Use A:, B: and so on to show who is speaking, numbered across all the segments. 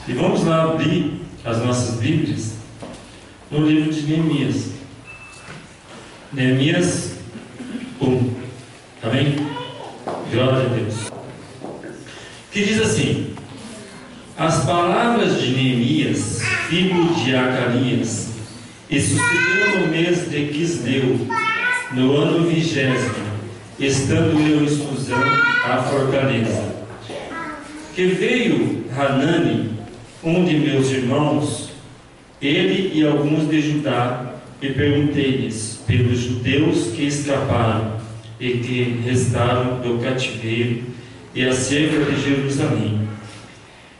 A: E vamos lá abrir as nossas Bíblias no livro de Neemias. Neemias 1. Amém? Glória a Deus. Que diz assim: as palavras de Neemias, filho de Acalias, e sucedeu no mês de Quisleu, no ano 20º, estando eu em Suzã, a fortaleza, que veio Hanani, um de meus irmãos, ele e alguns de Judá, e perguntei-lhes pelos judeus que escaparam e que restaram do cativeiro e acerca de Jerusalém.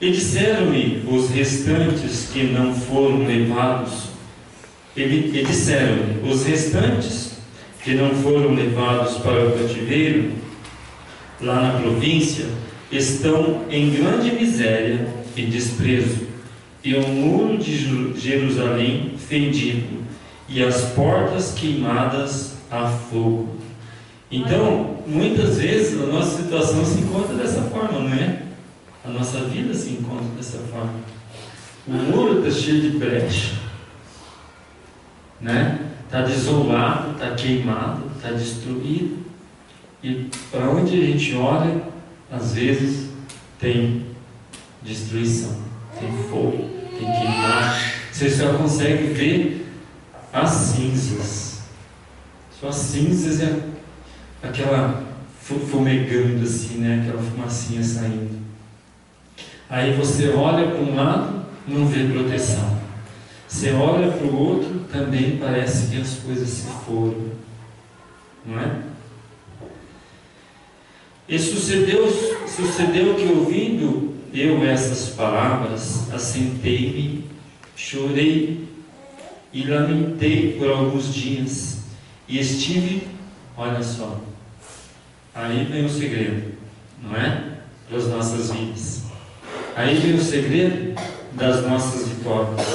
A: E disseram-me os restantes que não foram levados, e disseram-me os restantes que não foram levados para o cativeiro, lá na província, estão em grande miséria e desprezo, e o muro de Jerusalém fendido, e as portas queimadas a fogo. Então, muitas vezes a nossa situação se encontra dessa forma, não é? A nossa vida se encontra dessa forma. O muro está cheio de brecha, né? Está desolado, está queimado, está destruído. E para onde a gente olha, às vezes tem destruição, tem fogo, tem queimar. Você só consegue ver as cinzas. Só as cinzas e aquela fumegando assim, né? Aquela fumacinha saindo. Aí você olha para um lado, não vê proteção. Você olha para o outro, também parece que as coisas se foram, não é? E sucedeu que, ouvindo eu essas palavras, assentei-me, chorei e lamentei por alguns dias, e estive, olha só, aí vem o segredo, não é? Das nossas vidas. Aí vem o segredo das nossas vitórias.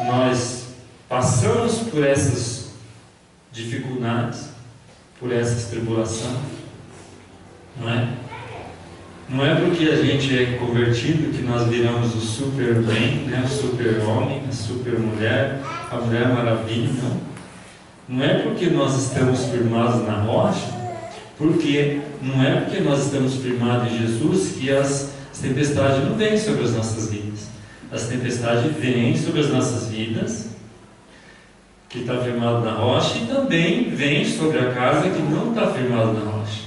A: Nós passamos por essas dificuldades, por essas tribulações, não é? Não é porque a gente é convertido que nós viramos o super-bem, né? O super-homem, a super-mulher, a mulher maravilha, não. Não é porque nós estamos firmados na rocha, não é porque nós estamos firmados em Jesus que as tempestades não vêm sobre as nossas vidas. As tempestades vêm sobre as nossas vidas, que está firmado na rocha, e também vem sobre a casa que não está firmado na rocha.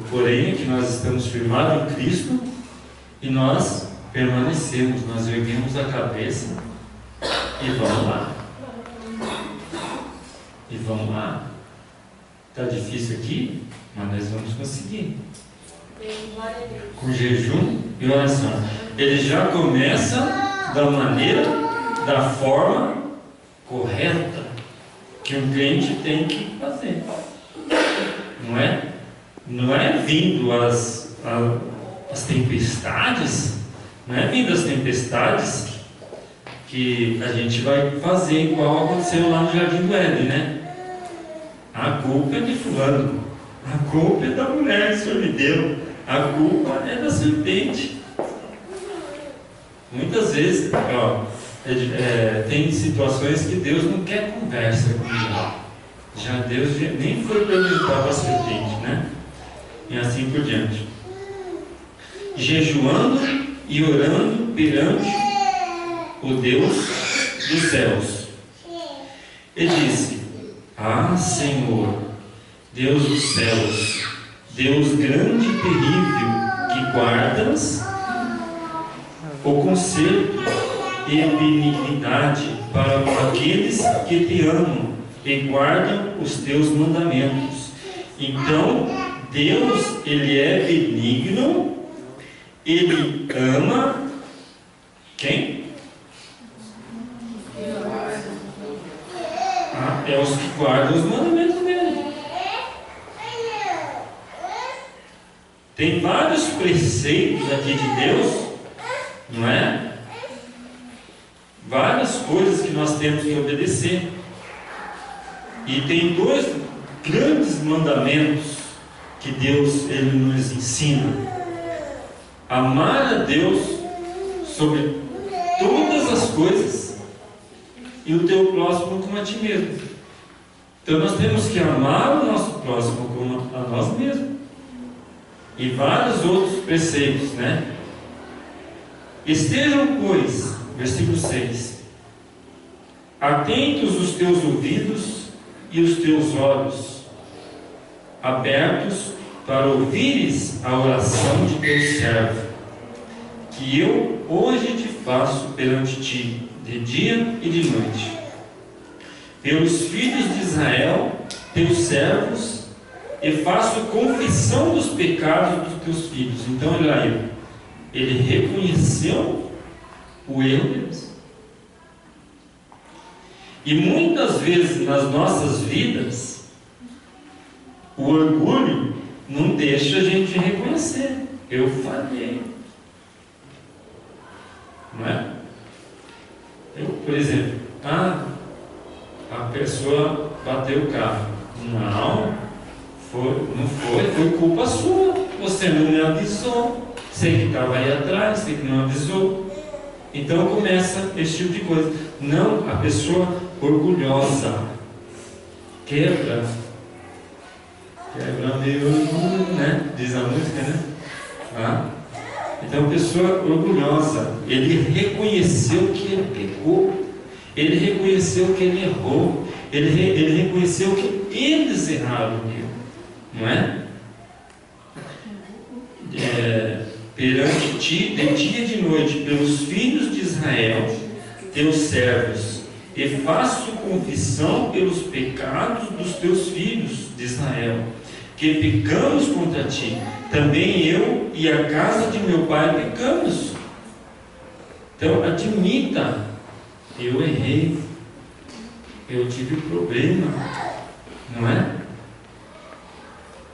A: Porém, é que nós estamos firmados em Cristo e nós permanecemos, nós erguemos a cabeça e vamos lá. E vamos lá. Está difícil aqui, mas nós vamos conseguir. Com jejum e oração. Ele já começa da maneira, da forma correta que um crente tem que fazer. Não é? Não é vindo as tempestades, não é vindo as tempestades que a gente vai fazer igual aconteceu lá no Jardim do Éden, né? A culpa é de fulano, a culpa é da mulher que o Senhor me deu, a culpa é da serpente. Muitas vezes, tem situações que Deus não quer conversa comigo. Já Deus nem foi perguntar para a serpente, né? E assim por diante. Jejuando e orando perante o Deus dos céus. E disse: ah, Senhor, Deus dos céus, Deus grande e terrível, que guardas o conserto e benignidade para aqueles que te amam e guardam os teus mandamentos. Então, Deus, Ele é benigno, Ele ama quem? É os que guardam os mandamentos dele. Tem vários preceitos aqui de Deus, não é? Várias coisas que nós temos que obedecer. E tem dois grandes mandamentos que Deus, Ele nos ensina: amar a Deus sobre todas as coisas, e o teu próximo como a ti mesmo. Então nós temos que amar o nosso próximo como a nós mesmos. E vários outros preceitos, né? Estejam, pois, versículo 6, atentos os teus ouvidos e os teus olhos abertos para ouvires a oração de teu servo, que eu hoje te faço perante ti, de dia e de noite, pelos filhos de Israel, teus servos, e faço confissão dos pecados dos teus filhos. Então ele reconheceu o erro deles. E muitas vezes nas nossas vidas, o orgulho não deixa a gente reconhecer. Eu falhei. Não é? Por exemplo, a pessoa bateu o carro. Não foi culpa sua. Você não me avisou. Você que estava aí atrás, você que não avisou. Então começa esse tipo de coisa. Não, a pessoa orgulhosa quebra meu orgulho, né? Diz a música, né? Então a pessoa orgulhosa, ele reconheceu que ele pecou, ele reconheceu que ele errou, ele reconheceu que eles erraram, não é? Perante ti, de dia e de noite, pelos filhos de Israel, teus servos, e faço confissão pelos pecados dos teus filhos de Israel, que pecamos contra ti. Também eu e a casa de meu pai pecamos. Então admita, eu errei, eu tive problema, não é?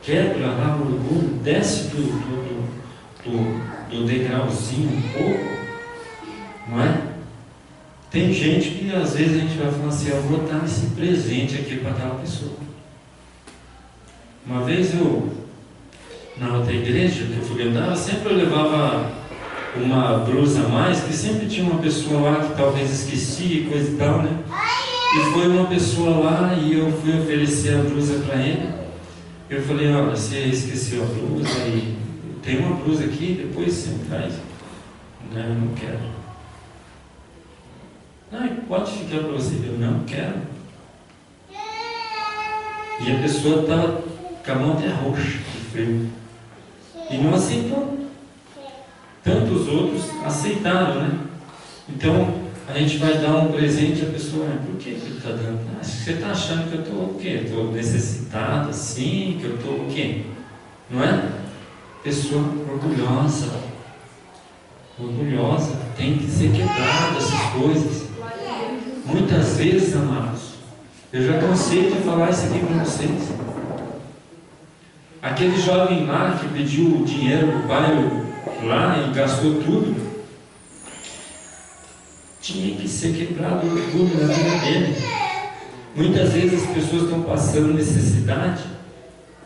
A: Quebra lá o orgulho, desce do degrauzinho um pouco, não é? Tem gente que às vezes a gente vai falar assim, eu vou dar esse presente aqui para aquela pessoa. Uma vez na outra igreja que eu frequentava, sempre eu levava uma blusa a mais, que sempre tinha uma pessoa lá que talvez esquecia e coisa e tal, né? E foi uma pessoa lá e eu fui oferecer a blusa para ele. Eu falei, olha, você esqueceu a blusa e tem uma blusa aqui, depois você me traz. Não, eu não quero. Não, pode ficar para você. Eu não quero. E a pessoa estava com a mão até roxa de frio. E não aceitou. Tantos outros aceitaram, né? Então, a gente vai dar um presente à pessoa. Por que ele está dando? Você está achando que eu estou o quê? Estou necessitado assim? Que eu estou o quê? Não é? Pessoa orgulhosa. Orgulhosa. Tem que ser quebrada essas coisas. Muitas vezes, amados, eu já cansei de falar isso aqui para vocês. Aquele jovem lá que pediu dinheiro para o pai lá e gastou tudo, tinha que ser quebrado o orgulho na vida dele. Muitas vezes as pessoas estão passando necessidade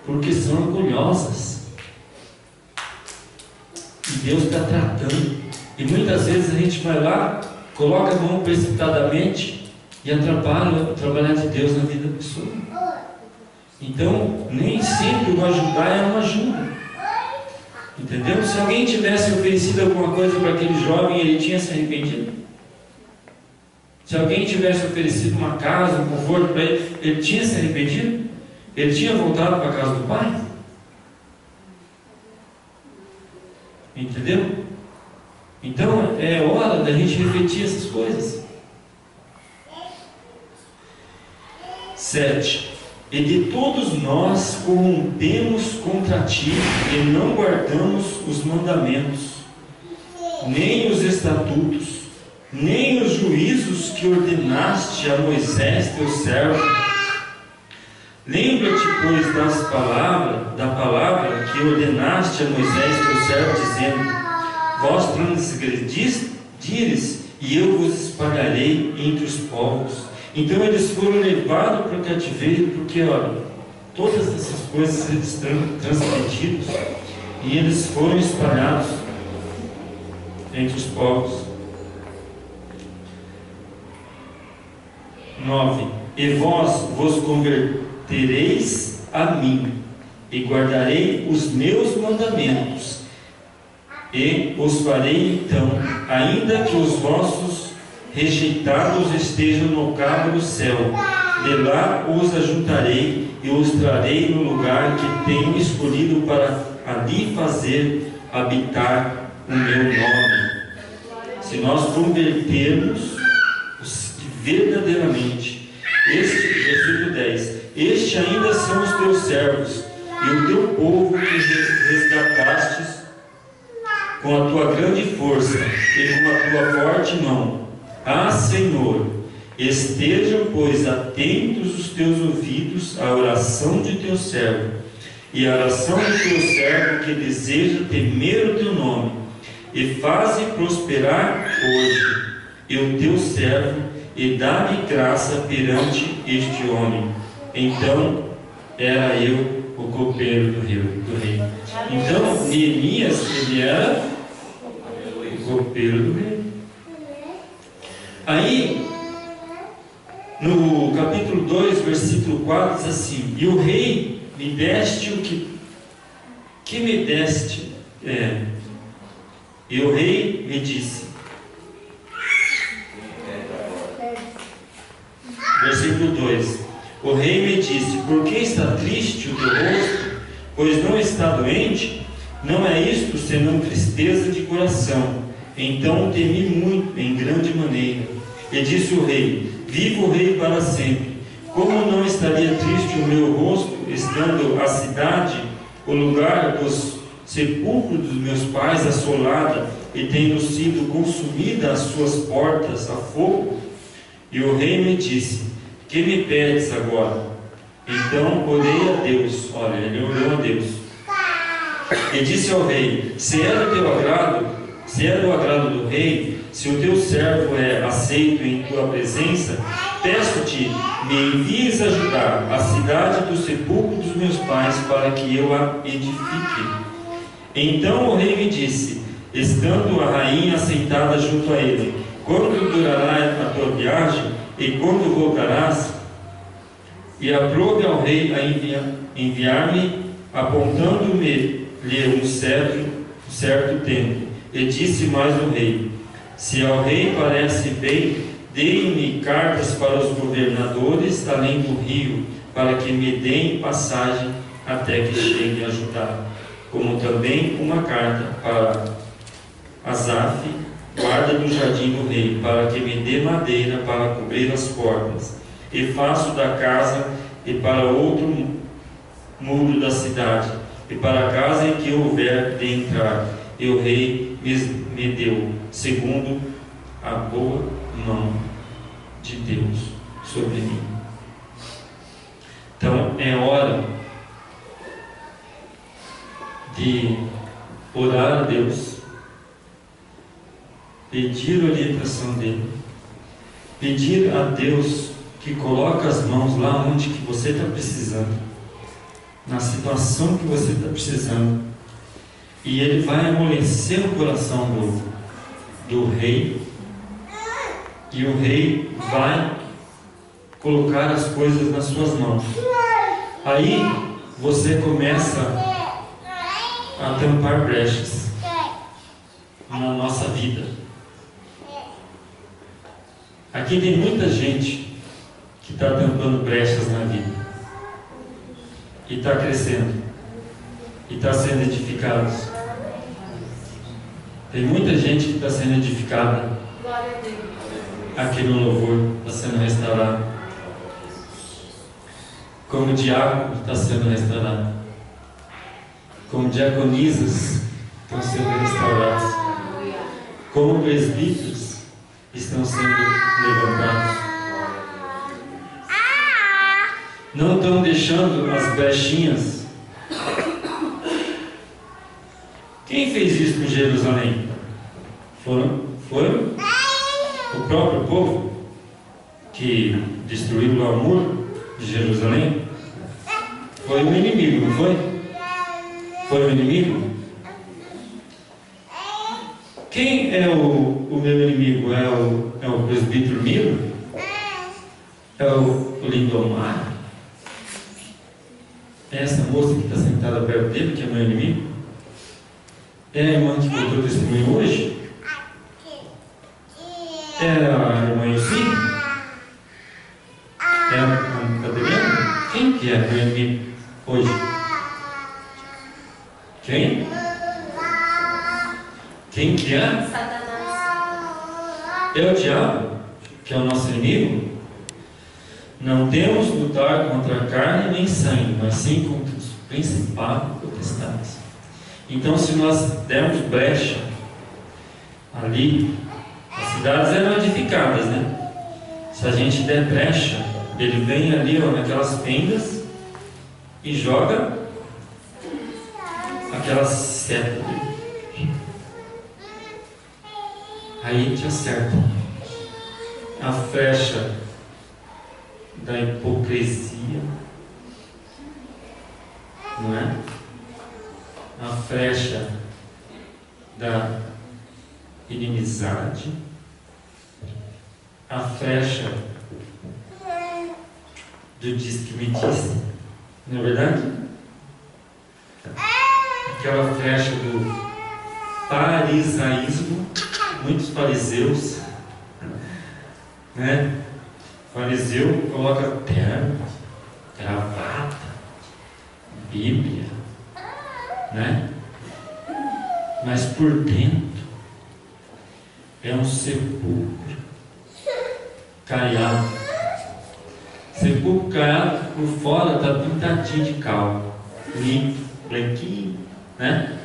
A: porque são orgulhosas. E Deus está tratando. E muitas vezes a gente vai lá, coloca a mão precipitadamente e atrapalha o trabalhar de Deus na vida da pessoa. Então, nem sempre o ajudar é uma ajuda. Entendeu? Se alguém tivesse oferecido alguma coisa para aquele jovem, ele tinha se arrependido. Se alguém tivesse oferecido uma casa, um conforto para ele, ele tinha se arrependido? Ele tinha voltado para a casa do pai? Entendeu? Então é hora da gente refletir essas coisas. 7. E de todos nós corrompemos contra ti e não guardamos os mandamentos, nem os estatutos, nem os juízos que ordenaste a Moisés teu servo. Lembra-te, pois, da palavra que ordenaste a Moisés teu servo, dizendo: vós transgredires, e eu vos espalharei entre os povos. Então eles foram levados para o cativeiro, porque, olha, todas essas coisas eles transgredidos, e eles foram espalhados entre os povos. 9. E vós vos convertereis a mim, e guardarei os meus mandamentos, e os farei então, ainda que os vossos rejeitados estejam no cabo do céu, de lá os ajuntarei e os trarei no lugar que tenho escolhido para ali fazer habitar o meu nome. Se nós convertermos verdadeiramente, versículo 10, este ainda são os teus servos e o teu povo que resgatastes com a tua grande força e com a tua forte mão. Ah, Senhor, estejam, pois, atentos os teus ouvidos à oração de teu servo e à oração do teu servo que deseja temer o teu nome, e faze prosperar hoje e o teu servo, e dá-me graça perante este homem. Então era eu o copeiro do rei. Então Neemias, ele era o copeiro do rei. Aí no capítulo 2, versículo 4, diz assim: e o rei me deste o que me deste. E o rei me disse, versículo 2: o rei me disse, por que está triste o teu rosto? Pois não está doente? Não é isto senão tristeza de coração. Então temi muito, em grande maneira. E disse o rei: viva o rei para sempre. Como não estaria triste o meu rosto, estando a cidade, o lugar dos sepulcros dos meus pais, assolada, e tendo sido consumida as suas portas a fogo? E o rei me disse: que me pedes agora? Então orei a Deus. Olha, ele orou a Deus. E disse ao rei: se é do teu agrado, se é do agrado do rei, se o teu servo é aceito em tua presença, peço-te, me envies ajudar a cidade do sepulcro dos meus pais, para que eu a edifique. Então o rei me disse, estando a rainha sentada junto a ele: quando durará a tua viagem, e quando voltarás? E aprove ao rei a enviar-me, apontando-me-lhe um certo tempo. E disse mais o rei: se ao rei parece bem, deem-me cartas para os governadores além do rio, para que me deem passagem até que chegue a Judá, como também uma carta para Asaf, guarda do jardim do rei, para que me dê madeira para cobrir as portas, e faço da casa e para outro muro da cidade, e para a casa em que houver de entrar. E o rei me deu, segundo a boa mão de Deus sobre mim. Então é hora de orar a Deus, pedir a orientação dele, pedir a Deus que coloque as mãos lá onde que você está precisando, na situação que você está precisando, e ele vai amolecer o coração do rei, e o rei vai colocar as coisas nas suas mãos. Aí você começa a tampar brechas na nossa vida. Aqui tem muita gente que está tampando brechas na vida, e está crescendo, e está sendo edificados. Tem muita gente que está sendo edificada aqui no louvor, está sendo restaurado. Como diácono está sendo restaurado, como diaconisas estão sendo restaurados, como presbíteros estão sendo levantados. Não estão deixando as brechinhas. Quem fez isso em Jerusalém? Foi o próprio povo que destruiu lá o muro de Jerusalém? Foi o inimigo, não foi? Foi o inimigo? Quem é o meu inimigo? É o presbítero Miro? É o Lindomar? É essa moça que está sentada perto dele, que é meu inimigo? É a irmã que contou testemunho hoje? É a irmã Elcine? É a Adriana? Quem que é meu inimigo hoje? Quem? Quem que é?
B: Satanás.
A: É o diabo, que é o nosso inimigo? Não temos lutar contra a carne nem sangue, mas sim contra os principados e potestades. Então, se nós dermos brecha ali, as cidades eram edificadas, né? Se a gente der brecha, ele vem ali, ó, naquelas fendas e joga aquela seta ali. Aí te acerta. A flecha da hipocrisia, não é? A flecha da inimizade, a flecha do diz que me disse, não é verdade? Aquela flecha do farisaísmo, muitos fariseus, né? Fariseu coloca terno, gravata, Bíblia, né? Mas por dentro é um sepulcro caiado. Sepulcro caiado, por fora está pintadinho de cal, limpo, branquinho, né?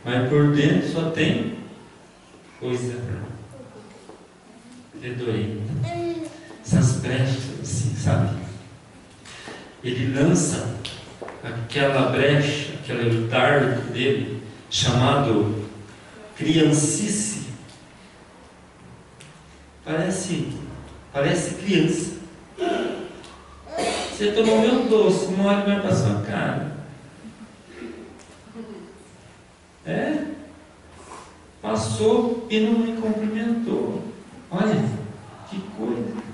A: Mas por dentro só tem coisa fedorenta. Essas brechas assim, sabe? Ele lança aquela brecha, aquele dardo dele, chamado criancice. Parece criança. Você tomou meu doce, uma hora vai para sua cara. Passou e não me cumprimentou. Olha, que coisa.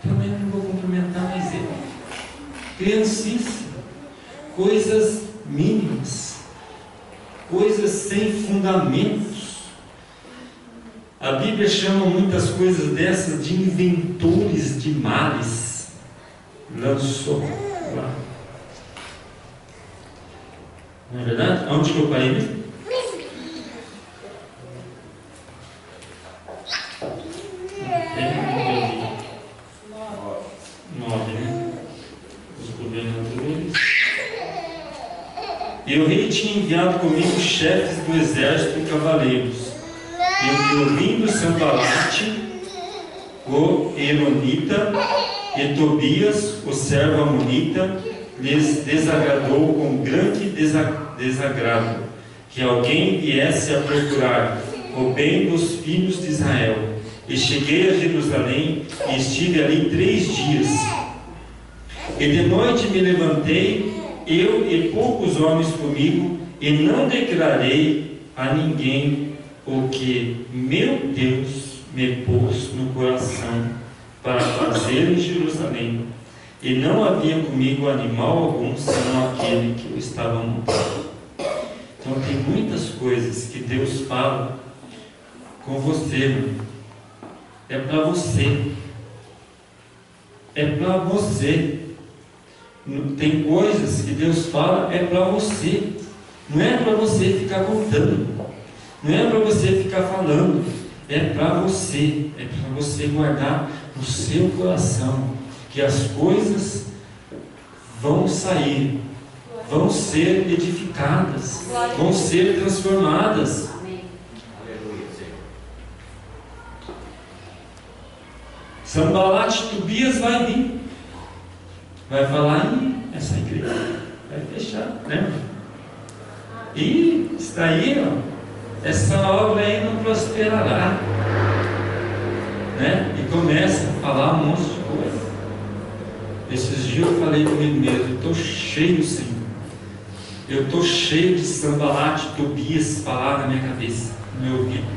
A: Também não vou cumprimentar mais ele. Criancice. Coisas mínimas. Coisas sem fundamentos. A Bíblia chama muitas coisas dessas de inventores de males. Lançou lá. Não é verdade? Onde que eu parei mesmo? E o rei tinha enviado comigo chefes do exército e cavaleiros. E ouvindo Sanbalate, o Eronita, e Tobias, o servo amonita, lhes desagradou com grande desagrado que alguém viesse a procurar o bem dos filhos de Israel. E cheguei a Jerusalém e estive ali 3 dias. E de noite me levantei, eu e poucos homens comigo, e não declarei a ninguém o que meu Deus me pôs no coração para fazer em Jerusalém. E não havia comigo animal algum, senão aquele que eu estava montando. Então tem muitas coisas que Deus fala com você, meu. É para você. É para você. Tem coisas que Deus fala, é para você. Não é para você ficar contando. Não é para você ficar falando. É para você. É para você guardar no seu coração que as coisas vão sair, vão ser edificadas, vão ser transformadas. Sanbalate e Tobias vai vir, vai falar em essa igreja, vai fechar, lembra? E está aí, ó, essa obra aí não prosperará, né? E começa a falar um monte de coisa. Esses dias eu falei comigo mesmo, eu estou cheio, Senhor. Eu estou cheio de Sanbalate, Tobias falar na minha cabeça, no meu ouvido.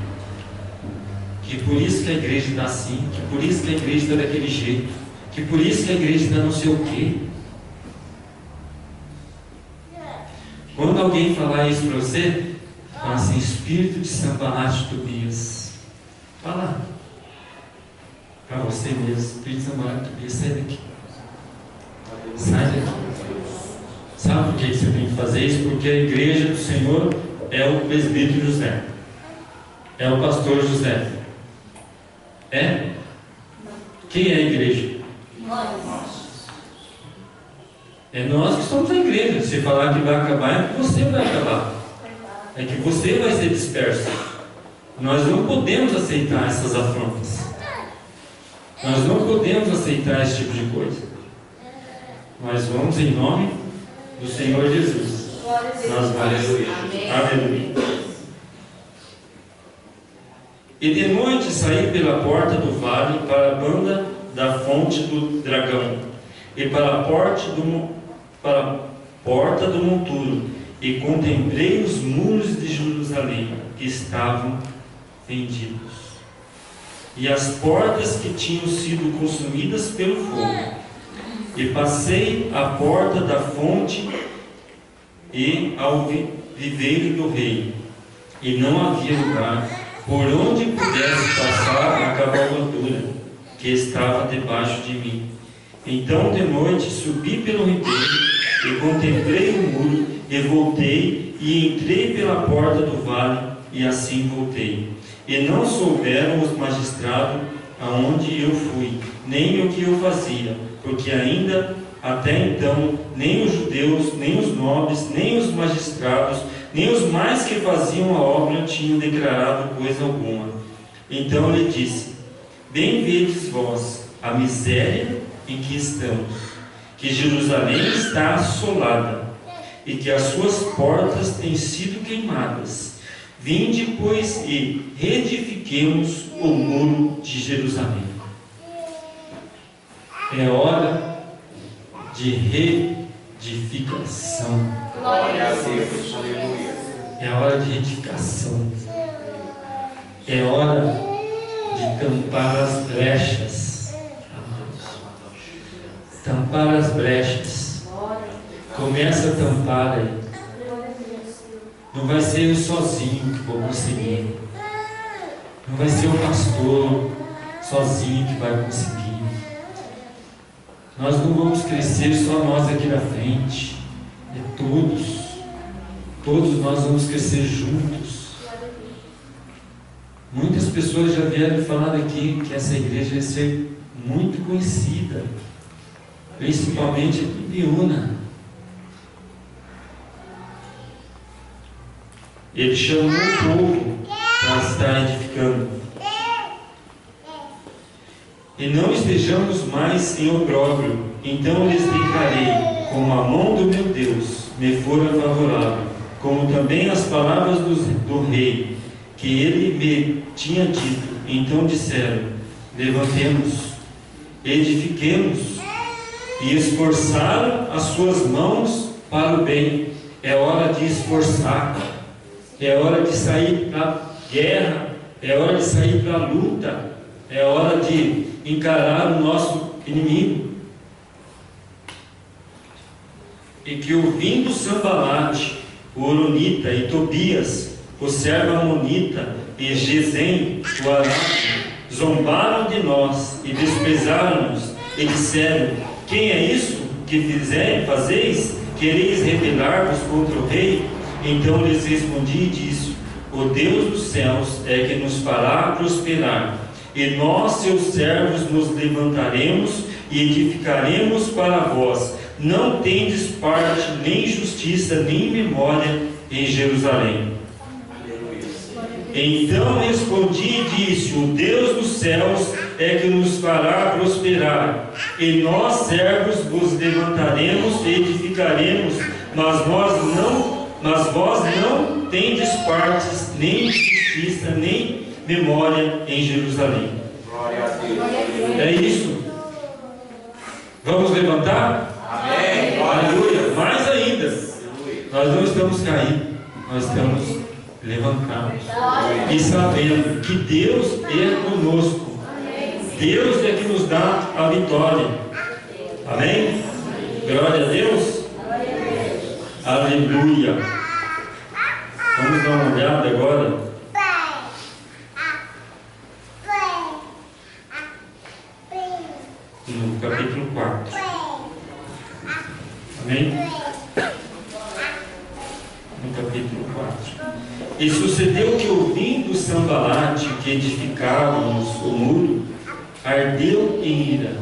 A: que por isso que a igreja está assim, que por isso que a igreja está daquele jeito, que por isso que a igreja está não sei o quê. Quando alguém falar isso para você, fala assim: espírito de Sanbalate e Tobias. Fala para você mesmo: espírito de Sanbalate e Tobias, sai daqui. Sai daqui. Sabe por que você tem que fazer isso? Porque a igreja do Senhor é o presbítero José, é o pastor José. É? Quem é a igreja? É nós que somos a igreja. Se falar que vai acabar, é que você vai acabar, é que você vai ser disperso. Nós não podemos aceitar essas afrontas, nós não podemos aceitar esse tipo de coisa. Nós vamos em nome do Senhor Jesus. Nós vamos. Aleluia. E de noite saí pela porta do vale para a banda da fonte do dragão, e para a porta do monturo, e contemplei os muros de Jerusalém, que estavam fendidos, e as portas que tinham sido consumidas pelo fogo. E passei à porta da fonte e ao viveiro do rei, e não havia lugar por onde pudesse passar a cavalgadura que estava debaixo de mim. Então de noite subi pelo ribeiro e contemplei o muro, e voltei e entrei pela porta do vale, e assim voltei. E não souberam os magistrados aonde eu fui, nem o que eu fazia, porque ainda até então nem os judeus, nem os nobres, nem os magistrados, nem os mais que faziam a obra tinham declarado coisa alguma. Então lhe disse: bem vedes vós a miséria em que estamos, que Jerusalém está assolada, e que as suas portas têm sido queimadas. Vinde, pois, e reedifiquemos o muro de Jerusalém. É hora de reedificação.
B: Glória a Deus, aleluia.
A: É hora de edificação. É hora de tampar as brechas. Tampar as brechas. Começa a tampar aí. Não vai ser eu sozinho que vou conseguir. Não vai ser o pastor sozinho que vai conseguir. Nós não vamos crescer só nós aqui na frente. É todos. Todos nós vamos crescer juntos. Muitas pessoas já vieram falar aqui que essa igreja vai ser muito conhecida, principalmente em Biúna. Ele chamou o povo para estar edificando. E não estejamos mais em opróbrio. Então lhes declarei, como a mão do meu Deus me fora favorável, como também as palavras do rei, que ele me tinha dito. Então disseram: levantemos, edifiquemos. E esforçaram as suas mãos para o bem. É hora de esforçar. É hora de sair para a guerra, é hora de sair para a luta, é hora de encarar o nosso inimigo. E que ouvindo Sanbalate, o Horonita, e Tobias, o servo amonita, e Gesem, o arábio, zombaram de nós e desprezaram-nos, e disseram: quem é isso que fazeis? Quereis rebelar-vos contra o rei? Então lhes respondi e disse: o Deus dos céus é que nos fará prosperar, e nós, seus servos, nos levantaremos e edificaremos para vós. Não tendes parte, nem justiça, nem memória em Jerusalém. Então respondi e disse: o Deus dos céus é que nos fará prosperar, e nós, servos, vos levantaremos e edificaremos, mas vós não tendes partes, nem justiça, nem memória em Jerusalém.
B: Glória a Deus.
A: É isso. Vamos levantar?
B: Amém.
A: Aleluia. Mais ainda. Nós não estamos caídos, nós estamos levantarmos e sabendo que Deus é conosco. Deus é que nos dá a vitória. Amém? Glória a Deus. Aleluia. Vamos dar uma olhada agora no capítulo 4. Amém? No capítulo 4. E sucedeu que, ouvindo Sambalate que edificávamos o muro, ardeu em ira.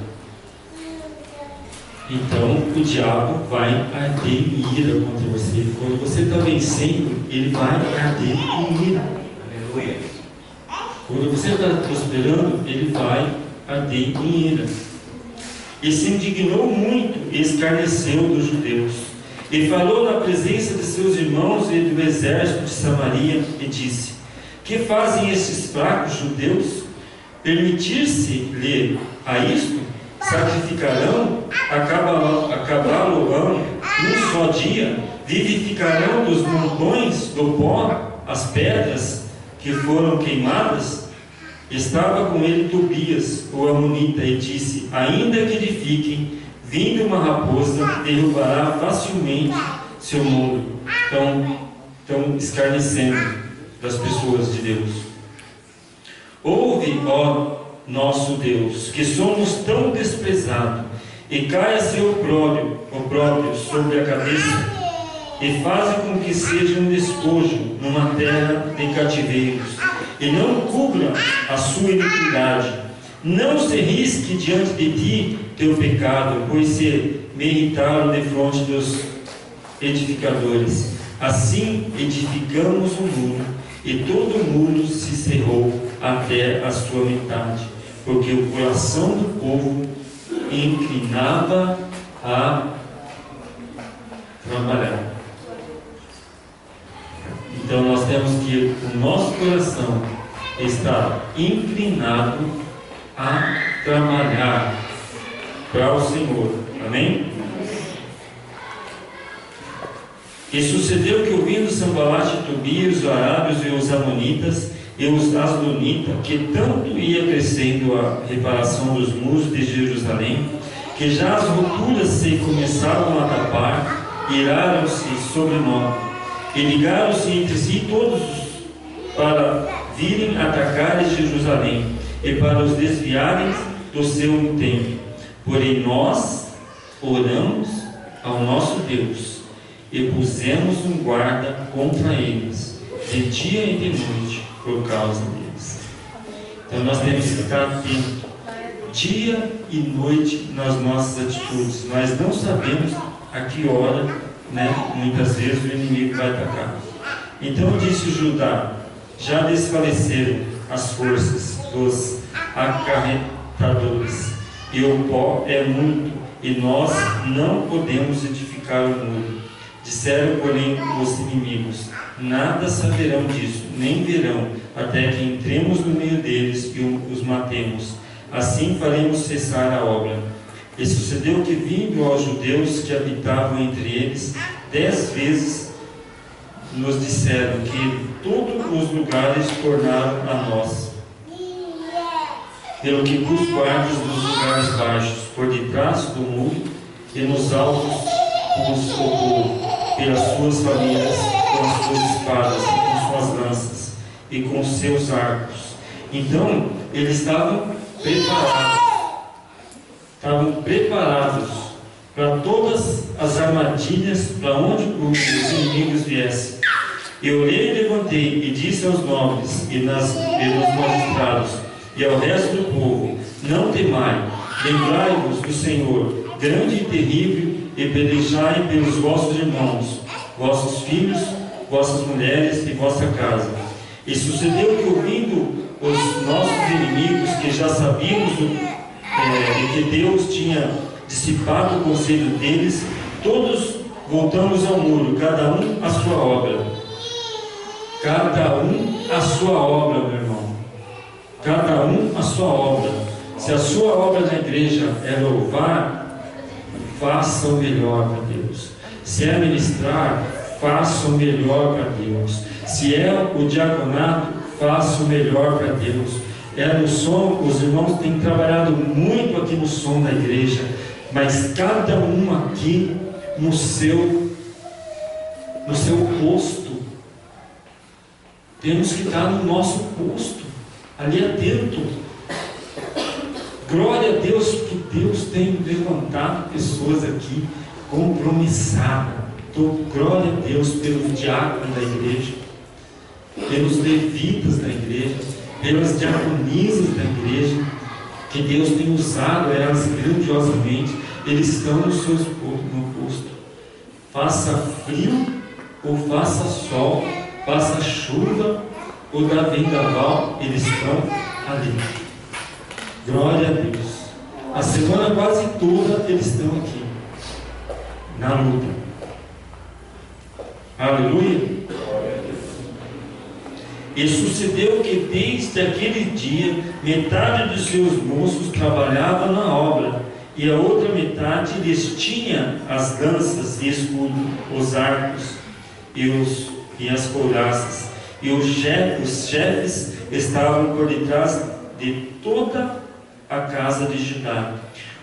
A: Então o diabo vai arder em ira contra você. Quando você está vencendo, ele vai arder em ira.
B: Aleluia.
A: Quando você está prosperando, ele vai arder em ira. E se indignou muito e escarneceu dos judeus. E falou na presença de seus irmãos e do exército de Samaria e disse: que fazem estes fracos judeus? Permitir-se-lhe a isto? Sacrificarão, acabá-lo-ão num só dia? Vivificarão dos montões do pó as pedras que foram queimadas? Estava com ele Tobias, o amonita, e disse: ainda que edifiquem, vindo uma raposa, derrubará facilmente seu muro. Estão escarnecendo das pessoas de Deus. Ouve, ó nosso Deus, que somos tão desprezados, e caia seu opróbrio sobre a cabeça, e faça com que seja um despojo numa terra de cativeiros, e não cubra a sua iniquidade. Não se risque diante de ti teu pecado, pois se me irritaram defronte dos edificadores. Assim edificamos o muro, e todo o muro se cerrou até a sua metade, porque o coração do povo inclinava a trabalhar. Então nós temos que o nosso coração está inclinado a trabalhar para o Senhor. Amém? E sucedeu que, ouvindo Sambalate e Tobias, os arábios e os amonitas e os asdonitas, que tanto ia crescendo a reparação dos muros de Jerusalém, que já as rupturas se começavam a tapar, iraram-se sobre nós, e ligaram-se entre si todos para virem atacar Jerusalém, e para os desviarem do seu intento. Porém nós oramos ao nosso Deus, e pusemos um guarda contra eles, de dia e de noite, por causa deles. Então nós temos que estar atentos, dia e noite, nas nossas atitudes. Nós não sabemos a que hora, muitas vezes o inimigo vai atacar. Então disse Judá: já desfaleceram as forças dos acarretadores, e o pó é muito, e nós não podemos edificar o muro. Disseram, porém, os inimigos: nada saberão disso, nem verão, até que entremos no meio deles e os matemos. Assim faremos cessar a obra. E sucedeu que, vindo aos judeus que habitavam entre eles, 10 vezes nos disseram que todos os lugares tornaram a nós, pelo que dos guardas dos lugares baixos, por detrás do muro, e nos altos os povo, pelas suas famílias, com as suas espadas, e com suas lanças, e com seus arcos. Então, eles estavam preparados para todas as armadilhas, para onde os inimigos viessem. Eu orei e levantei, e disse aos nobres e nos magistrados, e ao resto do povo: não temai, lembrai-vos do Senhor, grande e terrível, e pelejai pelos vossos irmãos, vossos filhos, vossas mulheres e vossa casa. E sucedeu que, ouvindo os nossos inimigos, que já sabíamos que Deus tinha dissipado o conselho deles, todos voltamos ao muro, cada um à sua obra. Cada um à sua obra, meu irmão. Cada um à sua obra. Se a sua obra na igreja é louvar, faça o melhor para Deus. Se é ministrar, faça o melhor para Deus. Se é o diaconato, faça o melhor para Deus. É no som, os irmãos têm trabalhado muito aqui no som da igreja, mas cada um aqui no seu posto. Temos que estar no nosso posto, ali atento. Glória a Deus que Deus tem levantado pessoas aqui compromissadas. Glória a Deus pelos diáconos da igreja, pelos levitas da igreja, pelas diaconisas da igreja, que Deus tem usado elas grandiosamente. Eles estão no posto. Faça frio ou faça sol, faça chuva ou dá vendaval, eles estão ali. Glória a Deus. A semana quase toda eles estão aqui, na luta. Aleluia. E sucedeu que desde aquele dia metade dos seus moços trabalhava na obra, e a outra metade lhes tinha as lanças e escudo, os arcos e as couraças. E os chefes estavam por detrás de toda a casa de Judá.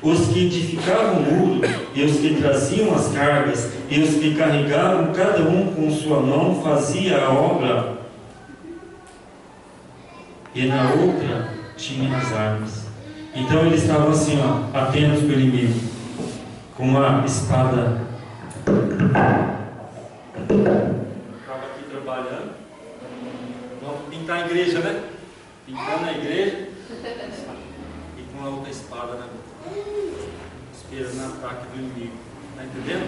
A: Os que edificavam o muro, e os que traziam as cargas, e os que carregavam, cada um com sua mão fazia a obra, e na outra tinha as armas. Então eles estavam assim, atentos para o inimigo, com a espada. Estava aqui trabalhando. Vamos pintar a igreja, né? Pintando a igreja e com a outra espada na boca, esperando o ataque do inimigo. Está entendendo?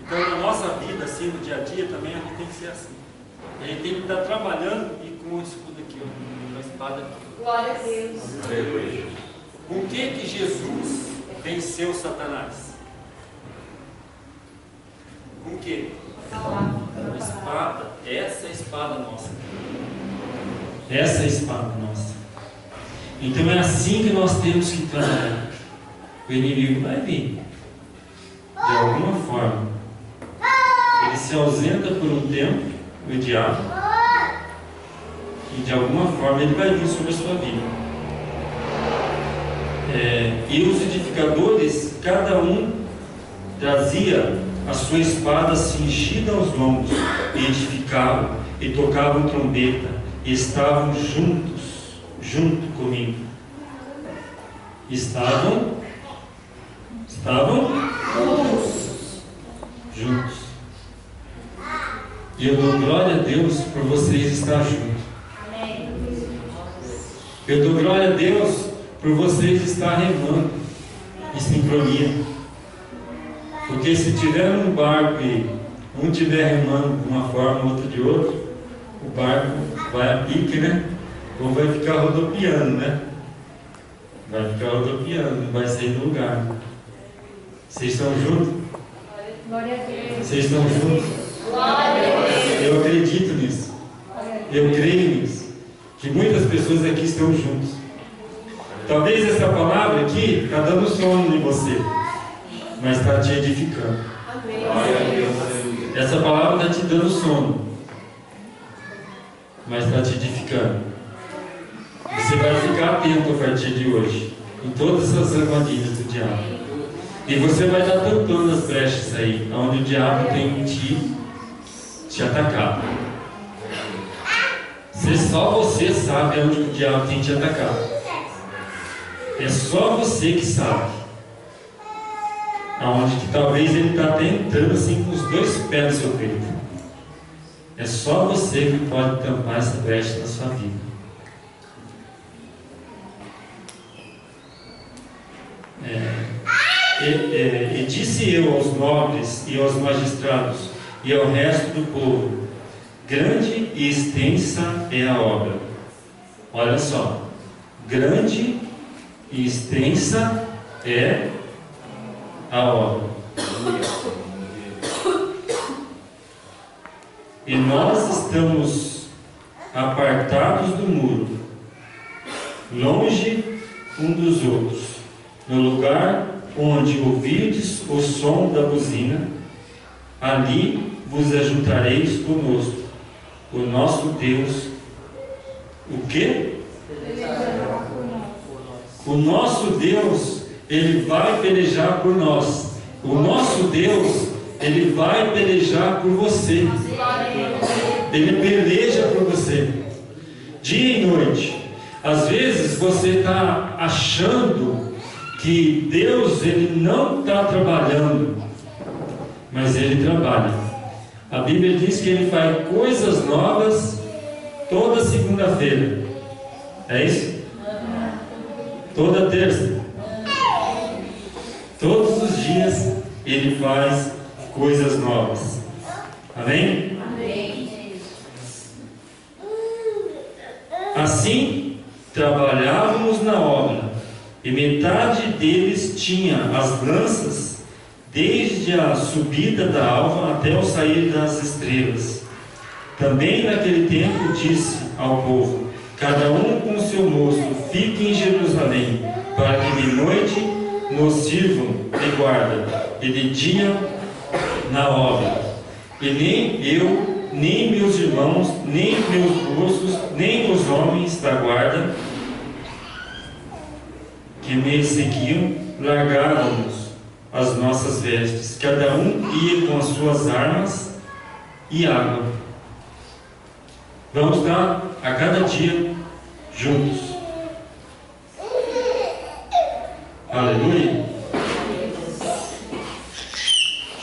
A: Então na nossa vida, assim, no dia a dia também, a gente tem que ser assim. A gente tem que estar trabalhando e com o escudo aqui, com a espada aqui. Glória a Deus. Com que Jesus venceu Satanás? Com o que? Com a espada. Essa é a espada nossa. Essa é a espada nossa. Então é assim que nós temos que trabalhar. O inimigo vai vir, de alguma forma. Ele se ausenta por um tempo, o diabo, e de alguma forma ele vai vir sobre a sua vida. E os edificadores, cada um trazia a sua espada cingida aos lombos, e edificavam, e tocavam trombeta, e estavam junto comigo. Estavam juntos. E eu dou glória a Deus por vocês estar juntos. Eu dou glória a Deus por vocês estar remando em sincronia. Porque se tiver um barco e um estiver remando de uma forma, outro de outra, o barco vai a pique, né? Ou vai ficar rodopiando, né? Vai ficar rodopiando, não vai sair do lugar. Vocês estão juntos?
C: Glória a Deus.
A: Vocês estão juntos?
C: Glória a Deus.
A: Eu acredito nisso. Eu creio nisso. Que muitas pessoas aqui estão juntos. Talvez essa palavra aqui está dando sono em você, mas está te edificando.
C: Amém.
A: Essa palavra está te dando sono, mas está te edificando. Você vai ficar atento a partir de hoje em todas essas armadilhas do diabo. E você vai estar tampando as brechas aí, onde o diabo tem te atacado. Só você sabe onde o diabo tem te atacado. É só você que sabe. Aonde que talvez ele está até entrando assim com os dois pés no seu peito. É só você que pode tampar essa brecha na sua vida. E disse eu aos nobres e aos magistrados e ao resto do povo: grande e extensa é a obra. Olha só, grande e extensa é a obra. E nós estamos apartados do muro, longe um dos outros, no lugar onde ouvides o som da buzina, ali vos ajuntareis conosco. O nosso Deus, o quê? O nosso Deus, Ele vai pelejar por nós. O nosso Deus, Ele vai pelejar por você. Ele peleja por você, dia e noite. Às vezes você está achando que Deus Ele não está trabalhando, mas Ele trabalha. A Bíblia diz que Ele faz coisas novas toda segunda-feira. É isso? Toda terça. Todos os dias Ele faz coisas novas. Amém? Assim, trabalhávamos na obra, e metade deles tinha as lanças, desde a subida da alva até o sair das estrelas. Também naquele tempo disse ao povo: cada um com seu moço, fique em Jerusalém, para que de noite nos sirvam de guarda, e de dia na obra. E nem eu, nem meus irmãos, nem meus moços, nem os homens da guarda que me seguiam, largávamos as nossas vestes. Cada um ia com as suas armas e água. Vamos estar a cada dia juntos. Aleluia.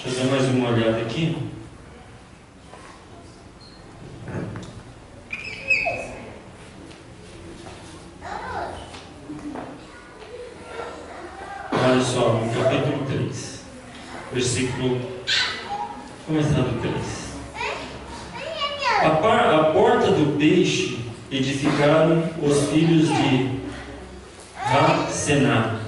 A: Deixa eu dar mais uma olhada aqui. Olha só, no capítulo 3, versículo, começando 3. A porta do peixe edificaram os filhos de Ra-Sená,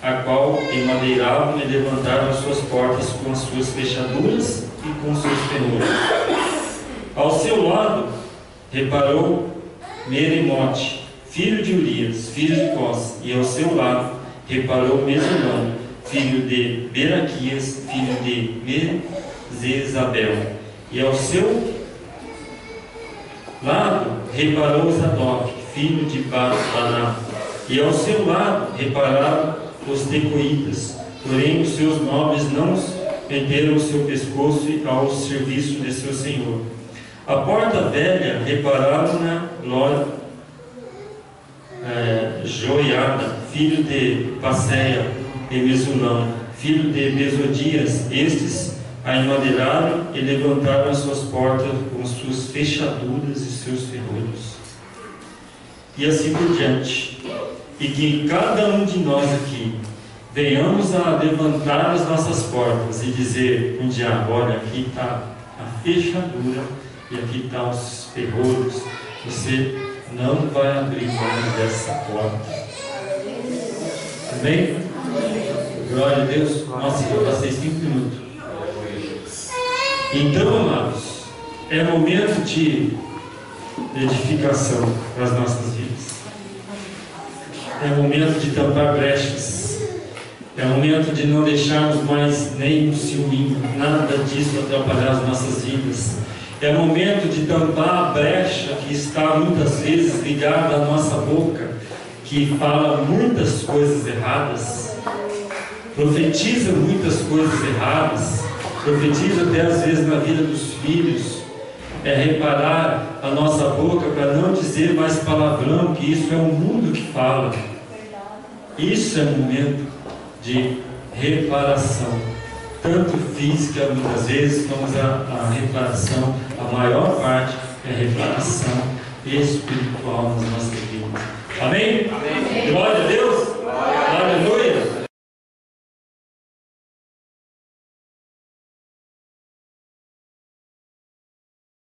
A: a qual emadeiravam e levantaram as suas portas com as suas fechaduras e com seus ferrolhos. Ao seu lado reparou Meremote, filho de Urias, filho de Cós, e ao seu lado reparou Mesulão, filho de Beraquias, filho de Mezezabel. E ao seu lado reparou Zadok, filho de Baana. E ao seu lado repararam os tecoitas, porém os seus nobres não meteram o seu pescoço ao serviço de seu senhor. A porta velha repararam na Joiada, filho de Passeia, e Mesulão, filho de Besodias. Estes a emadeiraram e levantaram as suas portas com suas fechaduras e seus ferrolhos. E assim por diante. E que cada um de nós aqui venhamos a levantar as nossas portas e dizer um dia: olha, aqui está a fechadura e aqui estão os ferrolhos. Você não vai abrir mão dessa porta. Amém? Glória a Deus. Nossa, eu passei 5 minutos. Então, amados, é momento de edificação para as nossas vidas. É momento de tampar brechas. É momento de não deixarmos mais nem um ciúminho, nada disso atrapalhar as nossas vidas. É momento de tampar a brecha que está muitas vezes ligada à nossa boca, que fala muitas coisas erradas, profetiza muitas coisas erradas, profetiza até às vezes na vida dos filhos. É reparar a nossa boca para não dizer mais palavrão, que isso é o mundo que fala. Isso é um momento de reparação, tanto física muitas vezes, como a reparação, a maior parte é a reparação espiritual nas nossas vidas. Amém? Amém. Glória a Deus.